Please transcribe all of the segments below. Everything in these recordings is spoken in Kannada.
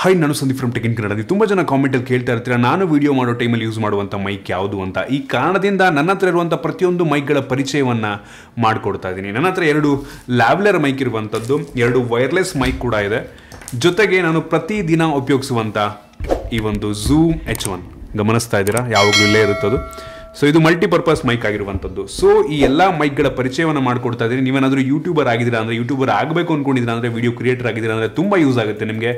ಹಾಯ್, ನಾನು Sandeep from Tech in Kannada. ನೀವು ತುಂಬ ಜನ ಕಾಮೆಂಟಲ್ಲಿ ಕೇಳ್ತಾ ಇರ್ತೀರಾ, ನಾನು ವಿಡಿಯೋ ಮಾಡೋ ಟೈಮಲ್ಲಿ ಯೂಸ್ ಮಾಡುವಂಥ ಮೈಕ್ ಯಾವುದು ಅಂತ. ಈ ಕಾರಣದಿಂದ ನನ್ನ ಹತ್ರ ಇರುವಂಥ ಪ್ರತಿಯೊಂದು ಮೈಕ್ಗಳ ಪರಿಚಯವನ್ನು ಮಾಡಿಕೊಡ್ತಾ ಇದ್ದೀನಿ. ನನ್ನ ಹತ್ರ 2 ಲ್ಯಾವ್ಲೇರ್ ಮೈಕ್ ಇರುವಂಥದ್ದು, 2 ವೈರ್ಲೆಸ್ ಮೈಕ್ ಕೂಡ ಇದೆ. ಜೊತೆಗೆ ನಾನು ಪ್ರತಿದಿನ ಉಪಯೋಗಿಸುವಂಥ ಈ ಒಂದು ಝೂಮ್ H1 ಗಮನಿಸ್ತಾ ಇದ್ದೀರಾ, ಯಾವಾಗಲೂ ಇಲ್ಲೇ ಇರುತ್ತದು. ಸೊ ಇದು ಮಲ್ಟಿಪರ್ಪಸ್ ಮೈಕ್ ಆಗಿರುವಂಥದ್ದು. ಸೊ ಈ ಎಲ್ಲ ಮೈಕ್ಗಳ ಪರಿಚಯವನ್ನು ಮಾಡಿಕೊಡ್ತಾ ಇದ್ದೀನಿ. ನೀವೇನಾದರೂ ಯೂಟ್ಯೂಬರ್ ಆಗಿದ್ದೀರಾ ಅಂದರೆ, ಯೂಟ್ಯೂಬರ್ ಆಗಬೇಕು ಅಂದ್ಕೊಂಡಿದ್ದೀರಾ ಅಂದರೆ, ವಿಡಿಯೋ ಕ್ರಿಯೇಟರ್ ಆಗಿದ್ದೀರಾ ಅಂದರೆ ತುಂಬ ಯೂಸ್ ಆಗುತ್ತೆ ನಿಮಗೆ.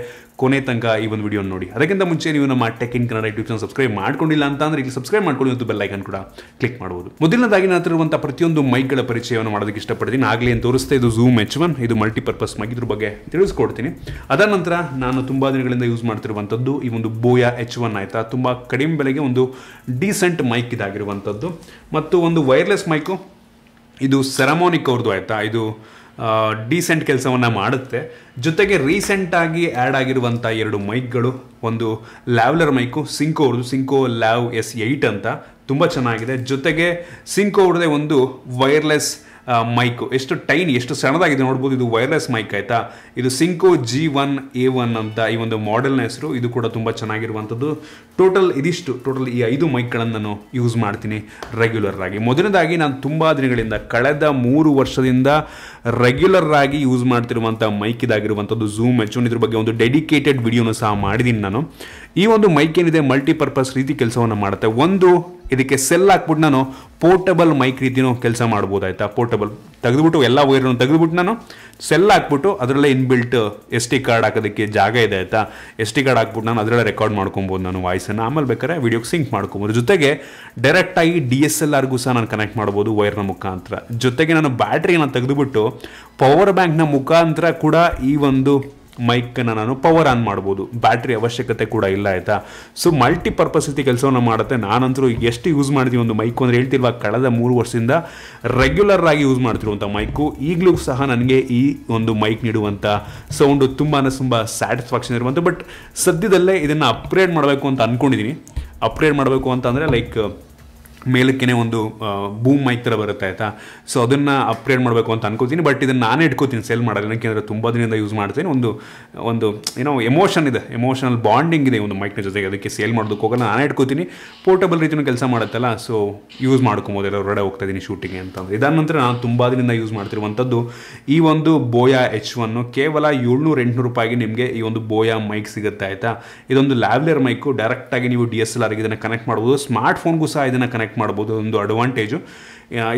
ಕೊನೆ ತನಕ ಈ ಒಂದು ವಿಡಿಯೋ ನೋಡಿ. ಅದಕ್ಕಿಂತ ಮುಂಚೆ ನೀವು ನಮ್ಮ tech in Kannada YouTube channel subscribe ಮಾಡ್ಕೊಂಡಿಲ್ಲ ಅಂತ ಅಂದರೆ ಇಲ್ಲಿ ಸಬ್ಸ್ಕ್ರೈಬ್ ಮಾಡ್ಕೊಳ್ಳಿ ಮತ್ತು ಬೆಲ್ ಐಕನ್ ಕೂಡ ಕ್ಲಿಕ್ ಮಾಡ್ಬೋದು. ಮೊದಲನೇದಾಗಿ ನನ್ನ ಹತ್ರ ಇರುವಂಥ ಪ್ರತಿಯೊಂದು ಮೈಕ್ಗಳ ಪರಿಚಯವನ್ನು ಮಾಡೋದಕ್ಕೆ ಇಷ್ಟಪಡ್ತೀನಿ. ಆಗಲೇ ಏನು ತೋರಿಸ್ತಾ ಇದು ಝೂಮ್ H1, ಇದು ಮಲ್ಟಿಪರ್ಪಸ್ ಮೈಕ್, ಇದ್ರ ಬಗ್ಗೆ ತಿಳಿಸ್ಕೊಡ್ತೀನಿ. ಅದಾದ ನಂತರ ನಾನು ತುಂಬ ದಿನಗಳಿಂದ ಯೂಸ್ ಮಾಡ್ತಿರುವಂಥದ್ದು ಈ ಒಂದು ಬೋಯಾ H1 ಆಯಿತಾ. ತುಂಬ ಕಡಿಮೆ ಬೆಲೆಗೆ ಒಂದು ಡೀಸೆಂಟ್ ಮೈಕ್ ಇದಾಗಿರುವಂಥದ್ದು. ಮತ್ತು ಒಂದು ವೈರ್ಲೆಸ್ ಮೈಕು, ಇದು ಸೆರಮೋನಿಕ್ ಅವ್ರದ್ದು ಆಯಿತಾ. ಇದು ಡೀಸೆಂಟ್ ಕೆಲಸವನ್ನು ಮಾಡುತ್ತೆ. ಜೊತೆಗೆ ರೀಸೆಂಟಾಗಿ ಆ್ಯಡ್ ಆಗಿರುವಂಥ 2 ಮೈಕ್ಗಳು, ಒಂದು ಲ್ಯಾವ್ಲೇರ್ ಮೈಕು ಸಿಂಕೋ ಅವ್ರದ್ದು, ಸಿಂಕೋ LAV-S8 ಅಂತ, ತುಂಬ ಚೆನ್ನಾಗಿದೆ. ಜೊತೆಗೆ ಸಿಂಕೋ ಅವ್ರದ್ದೇ ಒಂದು ವೈರ್ಲೆಸ್ ಮೈಕು, ಎಷ್ಟು ಟೈನಿ, ಎಷ್ಟು ಸಣ್ಣದಾಗಿದೆ ನೋಡ್ಬೋದು. ಇದು ವೈರ್ಲೆಸ್ ಮೈಕ್ ಆಯಿತಾ. ಇದು ಸಿಂಕೋ G1A1 ಅಂತ ಈ ಒಂದು ಮಾಡೆಲ್ನ ಹೆಸರು. ಇದು ಕೂಡ ತುಂಬ ಚೆನ್ನಾಗಿರುವಂಥದ್ದು. ಟೋಟಲ್ ಈ 5 ಮೈಕ್ಗಳನ್ನು ನಾನು ಯೂಸ್ ಮಾಡ್ತೀನಿ ರೆಗ್ಯುಲರ್ ಆಗಿ. ಮೊದಲನೇದಾಗಿ ನಾನು ತುಂಬ ದಿನಗಳಿಂದ, ಕಳೆದ 3 ವರ್ಷದಿಂದ ರೆಗ್ಯುಲರ್ ಆಗಿ ಯೂಸ್ ಮಾಡ್ತಿರುವಂಥ ಮೈಕ್ ಇದಾಗಿರುವಂಥದ್ದು ಝೂಮ್ H1. ಇದ್ರ ಬಗ್ಗೆ ಒಂದು ಡೆಡಿಕೇಟೆಡ್ ವಿಡಿಯೋನು ಸಹ ಮಾಡಿದ್ದೀನಿ ನಾನು. ಈ ಒಂದು ಮೈಕ್ ಏನಿದೆ ಮಲ್ಟಿಪರ್ಪಸ್ ರೀತಿ ಕೆಲಸವನ್ನು ಮಾಡುತ್ತೆ. ಒಂದು ಇದಕ್ಕೆ ಸೆಲ್ ಹಾಕ್ಬಿಟ್ಟು ನಾನು ಪೋರ್ಟಬಲ್ ಮೈಕ್ ರೀತಿಯೂ ಕೆಲಸ ಮಾಡ್ಬೋದಾಯ್ತಾ. ಪೋರ್ಟಬಲ್ ತೆಗೆದುಬಿಟ್ಟು ಎಲ್ಲ ವೈರನ್ನು ತೆಗೆದುಬಿಟ್ಟು ನಾನು ಸೆಲ್ ಹಾಕ್ಬಿಟ್ಟು ಅದರಲ್ಲೇ ಇನ್ಬಿಲ್ಟ್ SD ಕಾರ್ಡ್ ಹಾಕೋದಕ್ಕೆ ಜಾಗ ಇದೆ ಆಯಿತಾ. SD ಕಾರ್ಡ್ ಹಾಕ್ಬಿಟ್ಟು ನಾನು ಅದರಲ್ಲೇ ರೆಕಾರ್ಡ್ ಮಾಡ್ಕೊಬೋದು ನಾನು ವಾಯ್ಸನ್ನು. ಆಮೇಲೆ ಬೇಕಾದ್ರೆ ವೀಡಿಯೋಗೆ ಸಿಂಕ್ ಮಾಡ್ಕೊಬೋದು. ಜೊತೆಗೆ ಡೈರೆಕ್ಟಾಗಿ DSLRಗೂ ಸಹ ನಾನು ಕನೆಕ್ಟ್ ಮಾಡ್ಬೋದು ವೈರ್ನ ಮುಖಾಂತರ. ಜೊತೆಗೆ ನಾನು ಬ್ಯಾಟ್ರಿಯನ್ನು ತೆಗೆದುಬಿಟ್ಟು ಪವರ್ ಬ್ಯಾಂಕ್ನ ಮುಖಾಂತರ ಕೂಡ ಈ ಒಂದು ಮೈಕನ್ನು ನಾನು ಪವರ್ ಆನ್ ಮಾಡ್ಬೋದು. ಬ್ಯಾಟ್ರಿ ಅವಶ್ಯಕತೆ ಕೂಡ ಇಲ್ಲ ಆಯಿತಾ. ಸೊ ಮಲ್ಟಿಪರ್ಪಸ್ ರೀತಿ ಕೆಲಸವನ್ನು ಮಾಡುತ್ತೆ. ನಾನಂತರೂ ಎಷ್ಟು ಯೂಸ್ ಮಾಡ್ತೀವಿ ಒಂದು ಮೈಕು ಅಂದರೆ ಹೇಳ್ತಿಲ್ವಾ, ಕಳೆದ 3 ವರ್ಷದಿಂದ ರೆಗ್ಯುಲರ್ ಆಗಿ ಯೂಸ್ ಮಾಡ್ತಿರುವಂಥ ಮೈಕು. ಈಗಲೂ ಸಹ ನನಗೆ ಈ ಒಂದು ಮೈಕ್ ನೀಡುವಂಥ ಸೌಂಡು ತುಂಬ ಸ್ಯಾಟಿಸ್ಫ್ಯಾಕ್ಷನ್ ಇರುವಂಥ. ಬಟ್ ಸದ್ಯದಲ್ಲೇ ಇದನ್ನು ಅಪ್ಗ್ರೇಡ್ ಮಾಡಬೇಕು ಅಂತ ಅಂದ್ಕೊಂಡಿದ್ದೀನಿ. ಅಪ್ಗ್ರೇಡ್ ಮಾಡಬೇಕು ಅಂತ ಅಂದರೆ ಲೈಕ್ ಮೇಲಕ್ಕೇ ಒಂದು ಬೂಮ್ ಮೈಕ್ ಥರ ಬರುತ್ತೆ ಆಯಿತಾ. ಸೊ ಅದನ್ನು ಅಪ್ಗ್ರೇಡ್ ಮಾಡಬೇಕು ಅಂತ ಅನ್ಕೋತೀನಿ. ಬಟ್ ಇದನ್ನು ನಾನೇ ಇಟ್ಕೋತೀನಿ, ಸೇಲ್ ಮಾಡಲ್ಲ. ಏನಕ್ಕೆ ತುಂಬ ದಿನದಿಂದ ಯೂಸ್ ಮಾಡ್ತೀನಿ. ಒಂದು ಏನೋ ಎಮೋಷನ್ ಇದೆ, ಎಮೋಷನಲ್ ಬಾಂಡಿಂಗ್ ಇದೆ ಒಂದು ಮೈಕ್ನ ಜೊತೆಗೆ. ಅದಕ್ಕೆ ಸೇಲ್ ಮಾಡೋದಕ್ಕೆ ಹೋಗಲ್ಲ, ನಾನೇ ಇಟ್ಕೋತೀನಿ. ಪೋರ್ಟಬಲ್ ರೀತಿಯೂ ಕೆಲಸ ಮಾಡುತ್ತಲ್ಲ, ಸೊ ಯೂಸ್ ಮಾಡ್ಕೊಬೋದು. ಎಲ್ಲ ಹೊರಗಡೆ ಹೋಗ್ತಾ ಇದ್ದೀನಿ ಶೂಟಿಂಗ್ ಅಂತಂದರೆ. ಇದಾದ ನಂತರ ನಾನು ತುಂಬ ದಿನದಿಂದ ಯೂಸ್ ಮಾಡ್ತಿರುವಂಥದ್ದು ಈ ಒಂದು ಬೋಯಾ H1. ಕೇವಲ 700-800 ರೂಪಾಯಿಗೆ ನಿಮಗೆ ಈ ಒಂದು ಬೋಯಾ ಮೈಕ್ ಸಿಗುತ್ತೆ ಆಯಿತಾ. ಇದೊಂದು ಲ್ಯಾವ್ಲೇರ್ ಮೈಕು. ಡೈರೆಕ್ಟಾಗಿ ನೀವು DSLRಗೆ ಇದನ್ನು ಕನೆಕ್ಟ್ ಮಾಡ್ಬೋದು. ಸ್ಮಾರ್ಟ್ ಫೋನ್ಗೂ ಸಹ ಇದನ್ನು ಕನೆಕ್ಟ್ ಮಾಡ್ಬೋದು. ಒಂದು ಅಡ್ವಾಂಟೇಜು.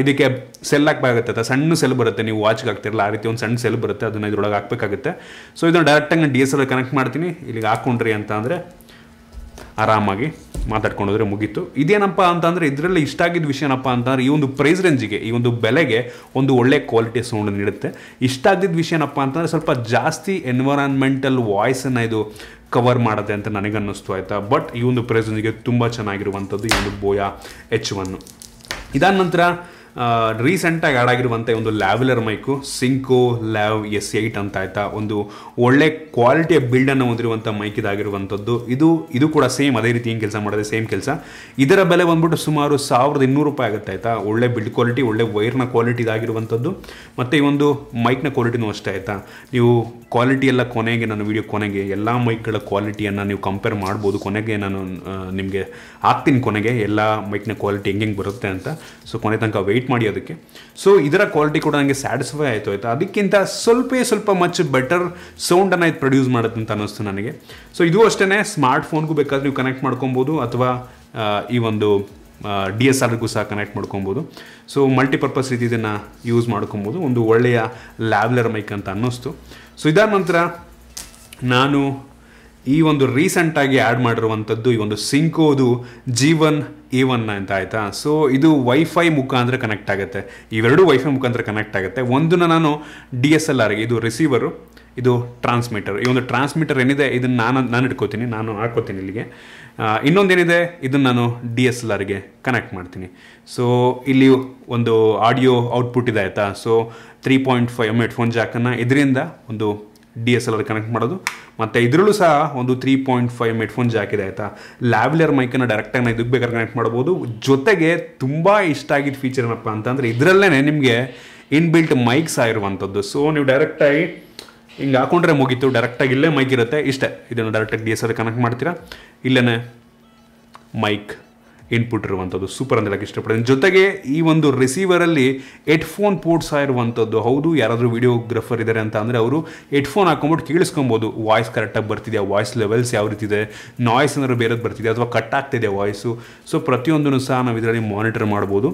ಇದಕ್ಕೆ ಸೆಲ್ ಹಾಕಬೇಕಾಗುತ್ತೆ, ಸಣ್ಣ ಸೆಲ್ ಬರುತ್ತೆ, ನೀವು ವಾಚ್ಗೆ ಹಾಕ್ತಿರಲ್ಲ ಆ ರೀತಿ ಒಂದು ಸಣ್ಣ ಸೆಲ್ ಬರುತ್ತೆ, ಅದನ್ನು ಇದ್ರೊಳಗೆ ಹಾಕಬೇಕಾಗುತ್ತೆ. ಸೊ ಇದನ್ನು ಡೈರೆಕ್ಟಾಗಿ ನಾನು DSLR ಕನೆಕ್ಟ್ ಮಾಡ್ತೀನಿ. ಇಲ್ಲಿಗೆ ಹಾಕ್ಕೊಂಡ್ರಿ ಅಂತ ಅಂದರೆ ಆರಾಮಾಗಿ ಮಾತಾಡ್ಕೊಂಡ್ರೆ ಮುಗೀತು. ಇದೇನಪ್ಪ ಅಂತಂದರೆ, ಇದರಲ್ಲಿ ಇಷ್ಟ ಆಗಿದ್ದ ವಿಷಯ ಏನಪ್ಪ ಅಂತಂದರೆ, ಈ ಒಂದು ಪ್ರೈಸ್ ರೇಂಜಿಗೆ, ಈ ಒಂದು ಬೆಲೆಗೆ ಒಂದು ಒಳ್ಳೆ ಕ್ವಾಲಿಟಿ ಸೌಂಡ್ ನೀಡುತ್ತೆ. ಇಷ್ಟ ಆಗಿದ್ದ ವಿಷಯ ಏನಪ್ಪ ಅಂತಂದರೆ, ಸ್ವಲ್ಪ ಜಾಸ್ತಿ ಎನ್ವೈರನ್ಮೆಂಟಲ್ ವಾಯ್ಸನ್ನು ಇದು ಕವರ್ ಮಾಡುತ್ತೆ ಅಂತ ನನಗನ್ನಿಸ್ತು ಆಯಿತಾ. ಬಟ್ ಈ ಒಂದು ಪ್ರೈಸ್ ರೇಂಜಿಗೆ ತುಂಬ ಚೆನ್ನಾಗಿರುವಂಥದ್ದು ಈ ಒಂದು ಬೋಯಾ H1. ಇದಾದ ನಂತರ ರೀಸೆಂಟಾಗಿ ಆ್ಯಡ್ ಆಗಿರುವಂಥ ಒಂದು ಲ್ಯಾವ್ಲೇರ್ ಮೈಕು ಸಿಂಕೋ LAV-S8 ಅಂತ ಆಯಿತಾ. ಒಂದು ಒಳ್ಳೆ ಕ್ವಾಲಿಟಿಯ ಬಿಲ್ಡನ್ನು ಹೊಂದಿರುವಂಥ ಮೈಕ್ ಇದಾಗಿರುವಂಥದ್ದು. ಇದು ಕೂಡ ಸೇಮ್ ಅದೇ ರೀತಿ ಏನು ಕೆಲಸ ಮಾಡೋದೆ, ಸೇಮ್ ಕೆಲಸ. ಇದರ ಬೆಲೆ ಬಂದ್ಬಿಟ್ಟು ಸುಮಾರು 1200 ರೂಪಾಯಿ ಆಗುತ್ತೆ ಆಯಿತಾ. ಒಳ್ಳೆ ಬಿಲ್ಡ್ ಕ್ವಾಲಿಟಿ, ಒಳ್ಳೆ ವೈರ್ನ ಕ್ವಾಲಿಟಿ ಇದಾಗಿರುವಂಥದ್ದು. ಮತ್ತು ಈ ಒಂದು ಮೈಕ್ನ ಕ್ವಾಲಿಟಿನೂ ಅಷ್ಟೇ ಆಯಿತಾ. ನೀವು ಕ್ವಾಲಿಟಿ ಎಲ್ಲ ಕೊನೆಗೆ, ನಾನು ವಿಡಿಯೋ ಕೊನೆಗೆ ಎಲ್ಲ ಮೈಕ್ಗಳ ಕ್ವಾಲಿಟಿಯನ್ನು ನೀವು ಕಂಪೇರ್ ಮಾಡ್ಬೋದು. ಕೊನೆಗೆ ನಾನು ನಿಮಗೆ ಹಾಕ್ತೀನಿ, ಕೊನೆಗೆ ಎಲ್ಲ ಮೈಕ್ನ ಕ್ವಾಲಿಟಿ ಹೆಂಗೆ ಬರುತ್ತೆ ಅಂತ. ಸೊ ಕೊನೆ ತನಕ ವೆಯ್ಟ್ ಮಾಡಿ ಅದಕ್ಕೆ. ಸೊ ಇದರ ಕ್ವಾಲಿಟಿ ಕೂಡ ನನಗೆ ಸ್ಯಾಟಿಸ್ಫೈ ಆಯಿತು ಆಯಿತಾ. ಅದಕ್ಕಿಂತ ಸ್ವಲ್ಪ ಮಚ್ ಬೆಟರ್ ಸೌಂಡನ್ನು ಇದು ಪ್ರೊಡ್ಯೂಸ್ ಮಾಡುತ್ತೆ ಅಂತ ಅನ್ನಿಸ್ತು ನನಗೆ. ಸೊ ಇದು ಅಷ್ಟೇ, ಸ್ಮಾರ್ಟ್ ಫೋನ್ಗೂ ಬೇಕಾದ್ರೆ ನೀವು ಕನೆಕ್ಟ್ ಮಾಡ್ಕೊಬೋದು, ಅಥವಾ ಈ ಒಂದು DSLRಗೂ ಸಹ ಕನೆಕ್ಟ್ ಮಾಡ್ಕೊಬೋದು. ಸೊ ಮಲ್ಟಿಪರ್ಪಸ್ ರೀತಿ ಇದನ್ನು ಯೂಸ್ ಮಾಡ್ಕೊಬೋದು. ಒಂದು ಒಳ್ಳೆಯ ಲ್ಯಾವ್ಲೇರ್ ಮೈಕ್ ಅಂತ ಅನ್ನಿಸ್ತು. ಸೊ ಇದಾದ ನಂತರ ನಾನು ಈ ಒಂದು ರೀಸೆಂಟಾಗಿ ಆ್ಯಡ್ ಮಾಡಿರುವಂಥದ್ದು ಈ ಒಂದು ಸಿಂಕೋದು G1A1 ಅಂತ ಆಯಿತಾ. ಸೊ ಇದು ವೈಫೈ ಮುಖಾಂತರ ಕನೆಕ್ಟ್ ಆಗುತ್ತೆ. ಇವೆರಡು ವೈಫೈ ಮುಖಾಂತರ ಕನೆಕ್ಟ್ ಆಗುತ್ತೆ. ಒಂದನ್ನು ನಾನು DSLRಗೆ, ಇದು ರಿಸೀವರು, ಇದು ಟ್ರಾನ್ಸ್ಮಿಟರ್. ಈ ಒಂದು ಟ್ರಾನ್ಸ್ಮಿಟರ್ ಏನಿದೆ ಇದನ್ನು ನಾನು ಇಟ್ಕೋತೀನಿ, ನಾನು ಹಾಕೋತೀನಿ ಇಲ್ಲಿಗೆ. ಇನ್ನೊಂದೇನಿದೆ ಇದನ್ನು ನಾನು DSLRಗೆ ಕನೆಕ್ಟ್ ಮಾಡ್ತೀನಿ. ಸೊ ಇಲ್ಲಿ ಒಂದು ಆಡಿಯೋ ಔಟ್ಪುಟ್ ಇದೆ ಆಯಿತಾ. ಸೊ 3.5 ಹೆಡ್ಫೋನ್ ಜಾಕನ್ನು ಇದರಿಂದ ಒಂದು DSLR ಕನೆಕ್ಟ್ ಮಾಡೋದು. ಮತ್ತು ಇದರಲ್ಲೂ ಸಹ ಒಂದು 3.5 ಹೆಡ್ಫೋನ್ ಜಾಕ್ ಇದೆ ಆಯಿತಾ. ಲ್ಯಾವ್ಲೇರ್ ಮೈಕನ್ನು ಡೈರೆಕ್ಟಾಗಿ ನಾನು ಇದಕ್ಕೆ ಬೇಕಾದ್ರೆ ಕನೆಕ್ಟ್ ಮಾಡ್ಬೋದು. ಜೊತೆಗೆ ತುಂಬ ಇಷ್ಟ ಆಗಿದ್ದ ಫೀಚರ್ ಏನಪ್ಪ ಅಂತಂದರೆ, ಇದರಲ್ಲೇ ನಿಮಗೆ ಇನ್ಬಿಲ್ಟ್ ಮೈಕ್ಸ್ ಆಗಿರುವಂಥದ್ದು. ಸೊ ನೀವು ಡೈರೆಕ್ಟಾಗಿ ಹಿಂಗೆ ಹಾಕೊಂಡ್ರೆ ಮುಗೀತು, ಡೈರೆಕ್ಟಾಗಿ ಇಲ್ಲೇ ಮೈಕ್ ಇರುತ್ತೆ ಇಷ್ಟೇ. ಇದನ್ನು ಡೈರೆಕ್ಟಾಗಿ DSLR ಕನೆಕ್ಟ್ ಮಾಡ್ತೀರಾ, ಇಲ್ಲೇ ಮೈಕ್ ಇನ್ಪುಟ್ ಇರುವಂಥದ್ದು. ಸೂಪರ್ ಅಂತ ಹೇಳಕ್ಕೆ ಇಷ್ಟಪಡ್ತೀನಿ. ಜೊತೆಗೆ ಈ ಒಂದು ರಿಸೀವರಲ್ಲಿ ಹೆಡ್ಫೋನ್ ಪೋರ್ಟ್ಸ್ ಇರುವಂಥದ್ದು. ಹೌದು, ಯಾರಾದರೂ ವಿಡಿಯೋಗ್ರಫರ್ ಇದ್ದಾರೆ ಅಂತ ಅಂದರೆ ಅವರು ಹೆಡ್ಫೋನ್ ಹಾಕೊಂಬಿಟ್ಟು ಕೇಳಿಸ್ಕೊಬೋದು, ವಾಯ್ಸ್ ಕರೆಕ್ಟಾಗಿ ಬರ್ತಿದೆಯಾ, ವಾಯ್ಸ್ ಲೆವೆಲ್ಸ್ ಯಾವ ರೀತಿ ಇದೆ, ನಾಯ್ಸ್ ಏನಾದ್ರು ಬೇರೆದು ಬರ್ತಿದೆ ಅಥವಾ ಕಟ್ ಆಗ್ತಿದೆ ವಾಯ್ಸು. ಸೊ ಪ್ರತಿಯೊಂದನ್ನು ಸಹ ನಾವು ಇದರಲ್ಲಿ ಮಾನಿಟರ್ ಮಾಡ್ಬೋದು.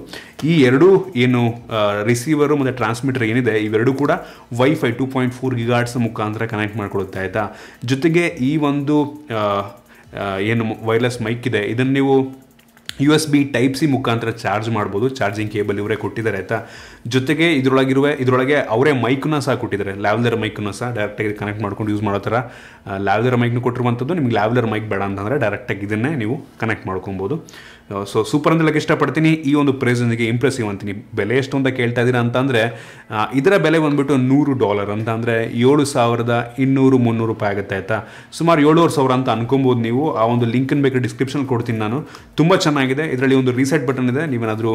ಈ ಎರಡೂ ಏನು ರಿಸೀವರು ಮತ್ತು ಟ್ರಾನ್ಸ್ಮಿಟರ್ ಏನಿದೆ ಇವೆರಡೂ ಕೂಡ ವೈಫೈ 2.4 GHz ಮುಖಾಂತರ ಕನೆಕ್ಟ್ ಮಾಡ್ಕೊಡುತ್ತೆ, ಆಯಿತಾ. ಜೊತೆಗೆ ಈ ಒಂದು ಏನು ವೈರ್ಲೆಸ್ ಮೈಕ್ ಇದೆ ಇದನ್ನು ನೀವು USB Type-C ಮುಖಾಂತರ ಚಾರ್ಜ್ ಮಾಡ್ಬೋದು. ಚಾರ್ಜಿಂಗ್ ಕೇಬಲ್ ಇವರೇ ಕೊಟ್ಟಿದ್ದಾರೆ, ಆಯಿತಾ. ಜೊತೆಗೆ ಇದರೊಳಗೆ ಅವರೇ ಮೈಕನ್ನ ಸಹ ಕೊಟ್ಟಿದ್ದಾರೆ, ಲ್ಯಾವ್ಲರ್ ಮೈಕನ್ನು ಸಹ ಡೈರೆಕ್ಟಾಗಿ ಕನೆಕ್ಟ್ ಮಾಡ್ಕೊಂಡು ಯೂಸ್ ಮಾಡೋ ಥರ ಲ್ಯಾವ್ಲರ್ ಮೈಕ್ನು ಕೊಟ್ಟಿರುವಂಥದ್ದು. ನಿಮ್ಗೆ ಲ್ಯಾವ್ಲರ್ ಮೈಕ್ ಬೇಡ ಅಂತಂದರೆ ಡೈರೆಕ್ಟಾಗಿ ಇದನ್ನೇ ನೀವು ಕನೆಕ್ಟ್ ಮಾಡ್ಕೊಬೋದು. ಸೊ ಸೂಪರ್ ಅಂತ ಹೇಳಕ್ಕೆ ಇಷ್ಟಪಡ್ತೀನಿ. ಈ ಒಂದು ಪ್ರೈಸ್ಗೆ ಇಂಪ್ರೆಸಿವ್ ಅಂತೀನಿ. ಬೆಲೆ ಎಷ್ಟು ಅಂತ ಕೇಳ್ತಾ ಇದ್ದೀರಾ ಅಂತಂದರೆ ಇದರ ಬೆಲೆ ಬಂದುಬಿಟ್ಟು $100 ಅಂತ ಅಂದರೆ $7,200-300 ರೂಪಾಯಿ ಆಗುತ್ತೆ, ಆಯಿತಾ. ಸುಮಾರು 7,500 ಅಂತ ಅನ್ಕೊಬೋದು ನೀವು. ಆ ಒಂದು ಲಿಂಕನ್ನು ಬೇಕಾದ್ರೆ ಡಿಸ್ಕ್ರಿಪ್ಷನ್ ಕೊಡ್ತೀನಿ ನಾನು. ತುಂಬ ಚೆನ್ನಾಗಿದೆ. ಇದರಲ್ಲಿ ಒಂದು ರೀಸೆಟ್ ಬಟನ್ ಇದೆ. ನೀವೇನಾದರೂ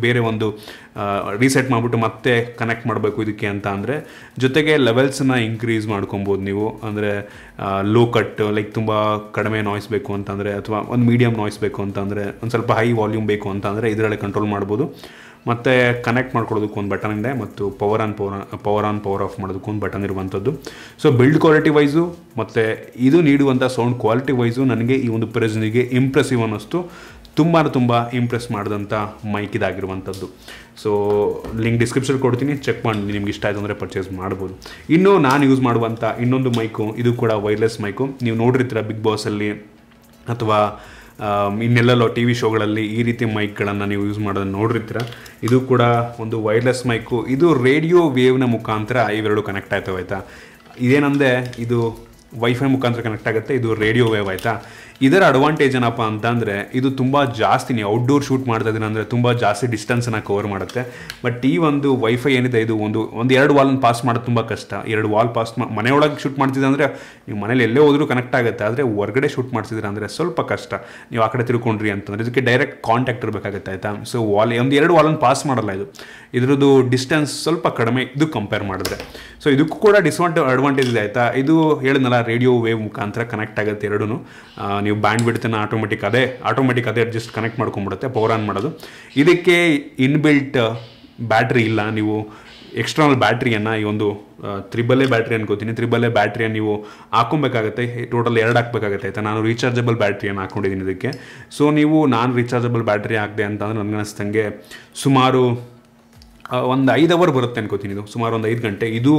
ಬೇರೆ ಒಂದು ರೀಸೆಟ್ ಮಾಡಿಬಿಟ್ಟು ಮತ್ತೆ ಕನೆಕ್ಟ್ ಮಾಡಬೇಕು ಇದಕ್ಕೆ ಅಂತ ಅಂದರೆ. ಜೊತೆಗೆ ಲೆವೆಲ್ಸನ್ನ ಇನ್ಕ್ರೀಸ್ ಮಾಡ್ಕೊಬೋದು ನೀವು. ಅಂದರೆ ಲೋ ಕಟ್, ಲೈಕ್ ತುಂಬ ಕಡಿಮೆ ನಾಯ್ಸ್ ಬೇಕು ಅಂತಂದರೆ, ಅಥವಾ ಒಂದು ಮೀಡಿಯಮ್ ನಾಯ್ಸ್ ಬೇಕು ಅಂತಂದರೆ, ಒಂದು ಸ್ವಲ್ಪ ಹೈ ವಾಲ್ಯೂಮ್ ಬೇಕು ಅಂತಂದರೆ ಇದರಲ್ಲೇ ಕಂಟ್ರೋಲ್ ಮಾಡ್ಬೋದು. ಮತ್ತು ಕನೆಕ್ಟ್ ಮಾಡ್ಕೊಳ್ಳೋದಕ್ಕೆ ಒಂದು ಬಟನ್ ಇದೆ, ಮತ್ತು ಪವರ್ ಆನ್ ಪವರ್ ಆಫ್ ಮಾಡೋದಕ್ಕೆ ಒಂದು ಬಟನ್ ಇರುವಂಥದ್ದು. ಸೊ ಬಿಲ್ಡ್ ಕ್ವಾಲಿಟಿ ವೈಸು ಮತ್ತು ಇದು ನೀಡುವಂಥ ಸೌಂಡ್ ಕ್ವಾಲಿಟಿ ವೈಸು ನನಗೆ ಈ ಒಂದು ಪ್ರೈಸ್ನಿಗೆ ಇಂಪ್ರೆಸಿವ್ ಅನ್ನಿಸ್ತು. ತುಂಬ ಇಂಪ್ರೆಸ್ ಮಾಡಿದಂಥ ಮೈಕ್ ಇದಾಗಿರುವಂಥದ್ದು. ಸೊ ಲಿಂಕ್ ಡಿಸ್ಕ್ರಿಪ್ಷನ್ ಕೊಡ್ತೀನಿ, ಚೆಕ್ ಮಾಡಿ ನಿಮ್ಗೆ ಇಷ್ಟ ಆಯಿತು ಅಂದರೆ ಪರ್ಚೇಸ್ ಮಾಡ್ಬೋದು. ಇನ್ನು ನಾನು ಯೂಸ್ ಮಾಡುವಂಥ ಇನ್ನೊಂದು ಮೈಕು, ಇದು ಕೂಡ ವೈರ್ಲೆಸ್ ಮೈಕು. ನೀವು ನೋಡಿರ್ತೀರ ಬಿಗ್ ಬಾಸಲ್ಲಿ ಅಥವಾ ಇನ್ನೆಲ್ಲೋ TV ಶೋಗಳಲ್ಲಿ ಈ ರೀತಿ ಮೈಕ್ಗಳನ್ನು ನೀವು ಯೂಸ್ ಮಾಡೋದನ್ನು ನೋಡಿರ್ತೀರ. ಇದು ಕೂಡ ಒಂದು ವೈರ್ಲೆಸ್ ಮೈಕು. ಇದು ರೇಡಿಯೋ ವೇವ್ನ ಮುಖಾಂತರ ಇವೆರಡು ಕನೆಕ್ಟ್ ಆಗ್ತವೆ, ಆಯಿತಾ. ಇದೇನಂದರೆ ಇದು ವೈಫೈ ಮುಖಾಂತರ ಕನೆಕ್ಟ್ ಆಗುತ್ತೆ, ಇದು ರೇಡಿಯೋ ವೇವ್, ಆಯಿತಾ. ಇದರ ಅಡ್ವಾಂಟೇಜ್ ಏನಪ್ಪ ಅಂತಂದರೆ ಇದು ತುಂಬ ಜಾಸ್ತಿ, ನೀವು ಔಟ್ಡೋರ್ ಶೂಟ್ ಮಾಡ್ತಾ ಇದ್ದೀನಿ ಅಂದರೆ ತುಂಬ ಜಾಸ್ತಿ ಡಿಸ್ಟೆನ್ಸನ್ನು ಕವರ್ ಮಾಡುತ್ತೆ. ಬಟ್ ಈ ಒಂದು ವೈಫೈ ಏನಿದೆ ಇದು ಒಂದು 2 ವಾಲನ್ನು ಪಾಸ್ ಮಾಡೋದು ತುಂಬ ಕಷ್ಟ. 2 ವಾಲ್ ಪಾಸ್ ಮನೆಯೊಳಗೆ ಶೂಟ್ ಮಾಡ್ತಿದ್ದೆ ಅಂದರೆ ನೀವು ಮನೇಲಿ ಎಲ್ಲೇ ಹೋದರೂ ಕನೆಕ್ಟ್ ಆಗುತ್ತೆ. ಆದರೆ ಹೊರಗಡೆ ಶೂಟ್ ಮಾಡ್ತಿದ್ರೆ ಅಂದರೆ ಸ್ವಲ್ಪ ಕಷ್ಟ. ನೀವು ಆ ಕಡೆ ತಿಳ್ಕೊಂಡ್ರಿ ಅಂತಂದರೆ ಇದಕ್ಕೆ ಡೈರೆಕ್ಟ್ ಕಾಂಟ್ಯಾಕ್ಟ್ ಇರಬೇಕಾಗುತ್ತೆ, ಆಯಿತಾ. ಸೊ 2 ವಾಲನ್ನು ಪಾಸ್ ಮಾಡಲ್ಲ ಇದು. ಇದ್ರದ್ದು ಡಿಸ್ಟೆನ್ಸ್ ಸ್ವಲ್ಪ ಕಡಿಮೆ ಇದು ಕಂಪೇರ್ ಮಾಡಿದ್ರೆ. ಸೊ ಇದಕ್ಕೂ ಕೂಡ ಅಡ್ವಾಂಟೇಜ್ ಇದೆ, ಆಯಿತಾ. ಇದು ಹೇಳಿದ್ನಲ್ಲ ರೇಡಿಯೋ ವೇವ್ ಮುಖಾಂತರ ಕನೆಕ್ಟ್ ಆಗುತ್ತೆ ಎರಡೂ. ನೀವು ಬ್ಯಾಂಡ್ ಬಿಡ್ತೇನೆ ಆಟೋಮೆಟಿಕ್ ಅದೇ ಅಡ್ಜಸ್ಟ್ ಕನೆಕ್ಟ್ ಮಾಡ್ಕೊಂಡ್ಬಿಡುತ್ತೆ ಪವರ್ ಆನ್ ಮಾಡೋದು. ಇದಕ್ಕೆ ಇನ್ಬಿಲ್ಟ್ ಬ್ಯಾಟ್ರಿ ಇಲ್ಲ. ನೀವು ಎಕ್ಸ್ಟರ್ನಲ್ ಬ್ಯಾಟ್ರಿಯನ್ನು ಈ ಒಂದು ತ್ರಿಬಲ್ ಎ ಬ್ಯಾಟ್ರಿ ಅನ್ಕೋತೀನಿ, ತ್ರಿಬಲ್ ಎ ಬ್ಯಾಟ್ರಿಯನ್ನು ನೀವು ಹಾಕೊಬೇಕಾಗುತ್ತೆ. ಟೋಟಲ್ 2 ಹಾಕಬೇಕಾಗುತ್ತೆ, ಆಯಿತಾ. ನಾನು ರೀಚಾರ್ಜಬಲ್ ಬ್ಯಾಟ್ರಿಯನ್ನು ಹಾಕೊಂಡಿದ್ದೀನಿ ಇದಕ್ಕೆ. ಸೊ ನೀವು ನಾನು ರೀಚಾರ್ಜಬಲ್ ಬ್ಯಾಟ್ರಿ ಹಾಕಿದೆ ಅಂತಂದರೆ ನನಗೆ ಅನಿಸ್ತಂಗೆ ಸುಮಾರು ಒಂದು 5 ಅವರ್ ಬರುತ್ತೆ ಅನ್ಕೋತೀನಿ. ಇದು ಸುಮಾರು ಒಂದು 5 ಗಂಟೆ. ಇದು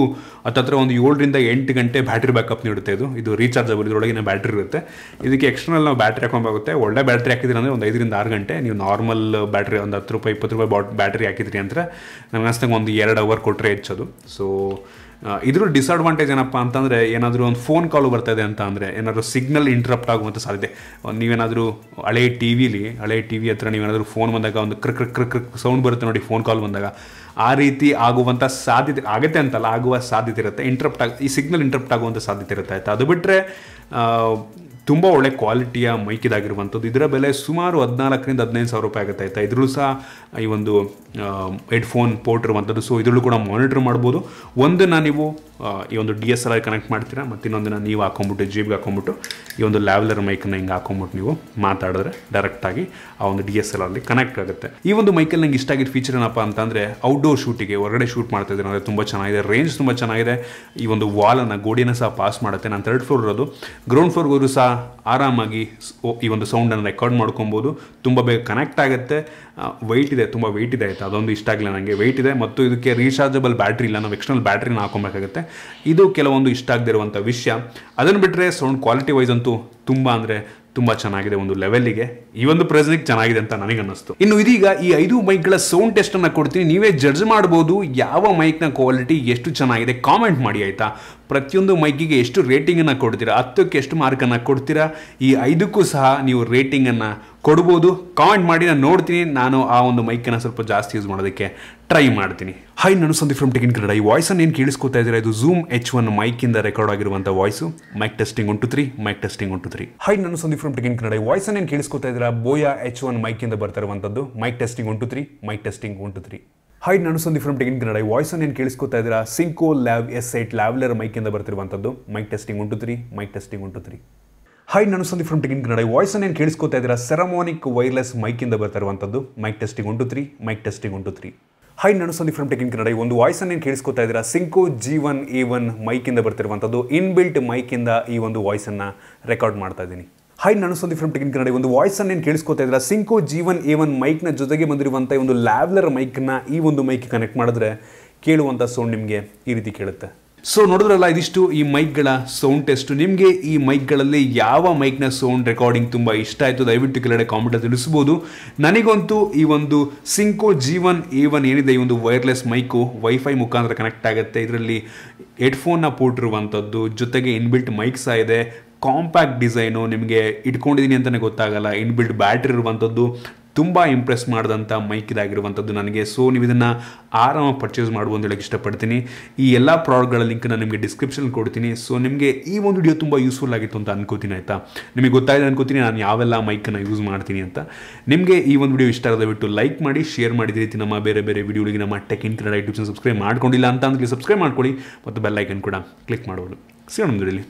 ಹತ್ತತ್ರ ಒಂದು 7 ರಿಂದ 8 ಗಂಟೆ ಬ್ಯಾಟ್ರಿ ಬ್ಯಾಕಪ್ ನೀಡುತ್ತೆ. ಇದು ರೀಚಾರ್ಜಬಲ್, ಇದರೊಳಗಿನ ಬ್ಯಾಟ್ರಿ ಇರುತ್ತೆ. ಇದಕ್ಕೆ ಎಕ್ಸ್ಟರ್ನಲ್ ನಾವು ಬ್ಯಾಟ್ರಿ ಹಾಕೊಬೇಕಾಗುತ್ತೆ. ಒಳ್ಳೆ ಬ್ಯಾಟ್ರಿ ಹಾಕಿದ್ರಿ ಅಂದರೆ ಒಂದು 5 ರಿಂದ 6 ಗಂಟೆ. ನೀವು ನಾರ್ಮಲ್ ಬ್ಯಾಟ್ರಿ ಒಂದು ₹10 ₹20 ಬ್ಯಾಟ್ರಿ ಹಾಕಿದ್ರಿ ಅಂದರೆ ನನಗೆ ಅನಿಸ್ತಂಗೆ ಒಂದು 2 ಅವರ್ ಕೊಟ್ಟರೆ ಹೆಚ್ಚದು. ಸೊ ಇದ್ರ ಡಿಸ್ಅಡ್ವಾಂಟೇಜ್ ಏನಪ್ಪ ಅಂತಂದರೆ ಏನಾದರೂ ಒಂದು ಫೋನ್ ಕಾಲು ಬರ್ತಾಯಿದೆ ಅಂತ ಅಂದರೆ ಏನಾದರೂ ಸಿಗ್ನಲ್ ಇಂಟ್ರಪ್ಟ್ ಆಗುವಂಥ ಸಾಧ್ಯತೆ. ನೀವೇನಾದರೂ ಹಳೆ ಟಿ ವಿ ಹತ್ರ ನೀವೇನಾದರೂ ಫೋನ್ ಬಂದಾಗ ಒಂದು ಕ್ರಿಕ್ ಸೌಂಡ್ ಬರುತ್ತೆ ನೋಡಿ, ಫೋನ್ ಕಾಲ್ ಬಂದಾಗ ಆ ರೀತಿ ಆಗುವಂಥ ಸಾಧ್ಯತೆ ಆಗುತ್ತೆ ಅಂತಲ್ಲ, ಆಗುವ ಸಾಧ್ಯತೆ ಇರುತ್ತೆ. ಈ ಸಿಗ್ನಲ್ ಇಂಟ್ರಪ್ಟ್ ಆಗುವಂಥ ಸಾಧ್ಯತೆ ಇರುತ್ತೆ, ಆಯಿತಾ. ಅದು ಬಿಟ್ಟರೆ ತುಂಬ ಒಳ್ಳೆ ಕ್ವಾಲಿಟಿಯ ಮೈಕ್ ಇದಾಗಿರುವಂಥದ್ದು. ಇದರ ಬೆಲೆ ಸುಮಾರು 14,000 ರಿಂದ 15,000 ರೂಪಾಯಿ ಆಗುತ್ತೆ, ಆಯಿತಾ. ಇದರಲ್ಲೂ ಸಹ ಈ ಒಂದು ಹೆಡ್ಫೋನ್ ಪೋರ್ಟ್ ಇರುವಂಥದ್ದು. ಸೊ ಇದರಲ್ಲೂ ಕೂಡ ಮಾನಿಟರ್ ಮಾಡ್ಬೋದು. ಒಂದನ್ನು ನೀವು ಈ ಒಂದು DSLR ಕನೆಕ್ಟ್ ಮಾಡ್ತೀರಾ, ಮತ್ತು ಇನ್ನೊಂದನ್ನು ನೀವು ಹಾಕೊಂಡ್ಬಿಟ್ಟು ಜೇಬ್ಗೆ ಹಾಕೊಂಡ್ಬಿಟ್ಟು ಈ ಒಂದು ಲ್ಯಾವ್ಲರ್ ಮೈಕನ್ನು ಹಿಂಗೆ ಹಾಕೊಂಡ್ಬಿಟ್ಟು ನೀವು ಮಾತಾಡಿದ್ರೆ ಡೈರೆಕ್ಟಾಗಿ ಆ ಒಂದು DSLR ಕನೆಕ್ಟ್ ಆಗುತ್ತೆ. ಈ ಒಂದು ಮೈಕಲ್ಲಿ ನಂಗೆ ಇಷ್ಟ ಆಗಿದ್ದ ಫೀಚರ್ ಏನಪ್ಪ ಅಂತಂದರೆ ಔಟ್ಡೋರ್ ಶೂಟಿಗೆ, ಹೊರಗಡೆ ಶೂಟ್ ಮಾಡ್ತಾ ಇದ್ದೀನಿ ಅಂದರೆ ತುಂಬ ಚೆನ್ನಾಗಿದೆ. ರೇಂಜ್ ತುಂಬ ಚೆನ್ನಾಗಿದೆ. ಈ ಒಂದು ವಾಲನ್ನು ಗೋಡಿಯನ್ನು ಸಹ ಪಾಸ್ ಮಾಡುತ್ತೆ. ನಾನು 3rd ಫ್ಲೋರ್ ಇರೋದು. ಗ್ರೌಂಡ್ ಫ್ಲೋರ್ಗೋರು ಸಹ ಆರಾಮಾಗಿ ಈ ಒಂದು ಸೌಂಡನ್ನು ರೆಕಾರ್ಡ್ ಮಾಡ್ಕೊಬೋದು. ತುಂಬ ಬೇಗ ಕನೆಕ್ಟ್ ಆಗುತ್ತೆ. ವೆಯ್ಟ್ ಇದೆ, ತುಂಬ ವೆಯ್ಟ್ ಇದೆ, ಆಯಿತಾ. ಅದೊಂದು ಇಷ್ಟ ಆಗಿಲ್ಲ ನನಗೆ, ವೆಯ್ಟ್ ಇದೆ. ಮತ್ತು ಇದಕ್ಕೆ ರೀಚಾರ್ಜಬಲ್ ಬ್ಯಾಟ್ರಿ ಇಲ್ಲ, ನಾವು ಎಕ್ಸ್ಟರ್ನಲ್ ಬ್ಯಾಟ್ರಿನ ಹಾಕೊಬೇಕಾಗುತ್ತೆ. ಇದು ಕೆಲವೊಂದು ಇಷ್ಟ ಆಗದಿರುವಂಥ ವಿಷಯ. ಅದನ್ನು ಬಿಟ್ಟರೆ ಸೌಂಡ್ ಕ್ವಾಲಿಟಿ ವೈಸ್ ಅಂತೂ ತುಂಬ ಅಂದರೆ ತುಂಬ ಚೆನ್ನಾಗಿದೆ. ಒಂದು ಲೆವೆಲ್ಲಿಗೆ ಈ ಒಂದು ಪ್ರೈಸ್ಗೆ ಚೆನ್ನಾಗಿದೆ ಅಂತ ನನಗೆ ಅನ್ನಿಸ್ತು. ಇನ್ನು ಇದೀಗ ಈ 5 ಮೈಕ್ಗಳ ಸೌಂಡ್ ಟೆಸ್ಟನ್ನು ಕೊಡ್ತೀನಿ. ನೀವೇ ಜಡ್ಜ್ ಮಾಡ್ಬೋದು ಯಾವ ಮೈಕ್ನ ಕ್ವಾಲಿಟಿ ಎಷ್ಟು ಚೆನ್ನಾಗಿದೆ. ಕಾಮೆಂಟ್ ಮಾಡಿ, ಆಯಿತಾ. ಪ್ರತಿಯೊಂದು ಮೈಕಿಗೆ ಎಷ್ಟು ರೇಟಿಂಗನ್ನು ಕೊಡ್ತೀರಾ, 10ಕ್ಕೆ ಎಷ್ಟು ಮಾರ್ಕನ್ನು ಕೊಡ್ತೀರಾ, ಈ 5ಕ್ಕೂ ಸಹ ನೀವು ರೇಟಿಂಗನ್ನು ಕೊಡ್ಬೋದು. ಕಾಮೆಂಟ್ ಮಾಡಿ, ನಾನು ನೋಡ್ತೀನಿ. ನಾನು ಆ ಒಂದು ಮೈಕನ್ನು ಸ್ವಲ್ಪ ಜಾಸ್ತಿ ಯೂಸ್ ಮಾಡೋದಕ್ಕೆ ಟ್ರೈ ಮಾಡ್ತೀನಿ. ಹಾಯ್, ನಾನು Sandeep from Tech in Kannada. ಈ ವಾಯ್ಸನ್ನು ಏನು ಕೇಳಿಸ್ಕೊತಾ ಇದ್ದೀರಾ, ಇದು ಝೂಮ್ H1 ಮೈಕಿಂದ ರೆಕಾರ್ಡ್ ಆಗಿರುವಂಥ voice. Mic testing 1 2 3, mic testing 1 2 3. Hi, ನಾನು Sandeep from Tech in Kannada. ಈ ವಾಯ್ಸನ್ನು ಏನು ಕೇಳಿಸ್ಕೊತಾ ಇದ್ದೀರಾ, ಬೋಯಾ H1 ಮೈಕಿಂದ ಬರ್ತಾ ಇರುವಂಥದ್ದು. Mic testing 1 2 3, mic testing 1 2 3. Hi, ನಾನು Sandeep from Tech in Kannada. ವಾಯ್ಸನ್ನು ಏನು ಕೇಳಿಸ್ಕೊತಾ ಇದ್ದೀರಾ? ಸಿಂಕೋ LAV-S8 ಲ್ಯಾವ್ಲೆರ್ ಮೈಕಿಂದ ಬರ್ತಿರುವಂಥದ್ದು. Mic testing 1 2 3, mic testing 1 2 3. Hi, ನಾನು Sandeep from Tech in Kannada. ವಾಯ್ಸನ್ನು ಏನು ಕೇಳಿಸ್ಕೊತಾ ಇದ್ದೀರಾ? ಸೆರಮೋನಿಕ್ ವೈರ್ಲೆಸ್ ಮೈಕಿಂದ ಬರ್ತಿರುವಂಥದ್ದು. Mic testing 1 2 3, mic testing 1 2 3. Hi, ನಾನು Sandeep from Tech in Kannada. ಒಂದು ವಾಯ್ಸನ್ನು ಏನು ಕೇಳಿಸ್ಕೊತಾ ಇದ್ದೀರಾ? ಸಿಂಕೋ G1A1 ಮೈಕಿಂದ ಬರ್ತಿರುವಂಥದ್ದು. ಇನ್ಬಿಲ್ಟ್ ಮೈಕಿಂದ ಈ ಒಂದು ವಾಯ್ಸನ್ನು ರೆಕಾರ್ಡ್ ಮಾಡ್ತಾ ಇದ್ದೀನಿ. ಹಾಯ್, ನಾನು Sandeep from Tech in Kannada. ಒಂದು ವಾಯ್ಸನ್ನು ಏನು ಕೇಳಿಸ್ಕೊತಾ ಇದ್ದೀರಾ? ಸಿಂಕೋ G1A1 ಮೈಕ್ನ ಜೊತೆಗೆ ಬಂದಿರುವಂಥ ಒಂದು ಲ್ಯಾವ್ಲೆರ್ ಮೈಕ್ನ ಈ ಒಂದು ಮೈಕ್ ಕನೆಕ್ಟ್ ಮಾಡಿದ್ರೆ ಕೇಳುವಂಥ ಸೌಂಡ್ ನಿಮಗೆ ಈ ರೀತಿ ಕೇಳುತ್ತೆ. ಸೊ ನೋಡಿದ್ರಲ್ಲ, ಇದಿಷ್ಟು ಈ ಮೈಕ್ಗಳ ಸೌಂಡ್ ಟೆಸ್ಟ್. ನಿಮಗೆ ಈ ಮೈಕ್ಗಳಲ್ಲಿ ಯಾವ ಮೈಕ್ನ ಸೌಂಡ್ ರೆಕಾರ್ಡಿಂಗ್ ತುಂಬ ಇಷ್ಟ ಆಯಿತು ದಯವಿಟ್ಟು ಕೆಳಗಡೆ ಕಾಮೆಂಟಲ್ಲಿ ತಿಳಿಸ್ಬೋದು. ನನಗಂತೂ ಈ ಒಂದು ಸಿಂಕೋ G1A1 ಏನಿದೆ, ಈ ಒಂದು ವೈರ್ಲೆಸ್ ಮೈಕು ವೈಫೈ ಮುಖಾಂತರ ಕನೆಕ್ಟ್ ಆಗುತ್ತೆ. ಇದರಲ್ಲಿ ಹೆಡ್ಫೋನ್ನ ಪೋರ್ಟ್ ಇರುವಂಥದ್ದು, ಜೊತೆಗೆ ಇನ್ಬಿಲ್ಟ್ ಮೈಕ್ ಸಹ ಇದೆ. ಕಾಂಪ್ಯಾಕ್ಟ್ ಡಿಸೈನು, ನಿಮಗೆ ಇಟ್ಕೊಂಡಿದ್ದೀನಿ ಅಂತಲೇ ಗೊತ್ತಾಗಲ್ಲ. ಇನ್ಬಿಲ್ಟ್ ಬ್ಯಾಟ್ರಿ ಇರುವಂಥದ್ದು, ತುಂಬ ಇಂಪ್ರೆಸ್ ಮಾಡಿದಂಥ ಮೈಕ್ ಇದಾಗಿರುವಂಥದ್ದು ನನಗೆ. ಸೊ ನೀವು ಇದನ್ನು ಆರಾಮಾಗಿ ಪರ್ಚೇಸ್ ಮಾಡ್ಬೋದು ಅಂತ ಹೇಳಕ್ಕೆ ಇಷ್ಟಪಡ್ತೀನಿ. ಈ ಎಲ್ಲ ಪ್ರಾಡಕ್ಟ್ಗಳ ಲಿಂಕ್ ನಾನು ನಿಮಗೆ ಡಿಸ್ಕ್ರಿಪ್ಷನ್ ಕೊಡ್ತೀನಿ. ಸೊ ನಿಮಗೆ ಈ ಒಂದು ವಿಡಿಯೋ ತುಂಬ ಯೂಸ್ಫುಲ್ ಆಗಿತ್ತು ಅಂತ ಅನ್ಕೋತೀನಿ. ಆಯಿತಾ, ನಿಮಗೆ ಗೊತ್ತಾಗಿದೆ ಅನ್ಕೋತೀನಿ ನಾನು ಯಾವೆಲ್ಲ ಮೈಕನ್ನು ಯೂಸ್ ಮಾಡ್ತೀನಿ ಅಂತ. ನಿಮಗೆ ಈ ಒಂದು ವಿಡಿಯೋ ಇಷ್ಟ ಆಗೋದು ಬಿಟ್ಟು ಲೈಕ್ ಮಾಡಿ, ಶೇರ್ ಮಾಡಿದ ರೀತಿ ನಮ್ಮ ಬೇರೆ ಬೇರೆ ವಿಡಿಯೋಗಳಿಗೆ ನಮ್ಮ tech in Kannada YouTube subscribe ಮಾಡ್ಕೊಂಡಿಲ್ಲ ಅಂತ ಅಂದರೆ ಸಬ್ಸ್ಕ್ರೈಬ್ ಮಾಡ್ಕೊಳ್ಳಿ ಮತ್ತು ಬೆಲ್ ಐಕನ್ ಕೂಡ ಕ್ಲಿಕ್ ಮಾಡ್ಬೋದು. ಸಿಗೋಣ ಮುಂದೆ.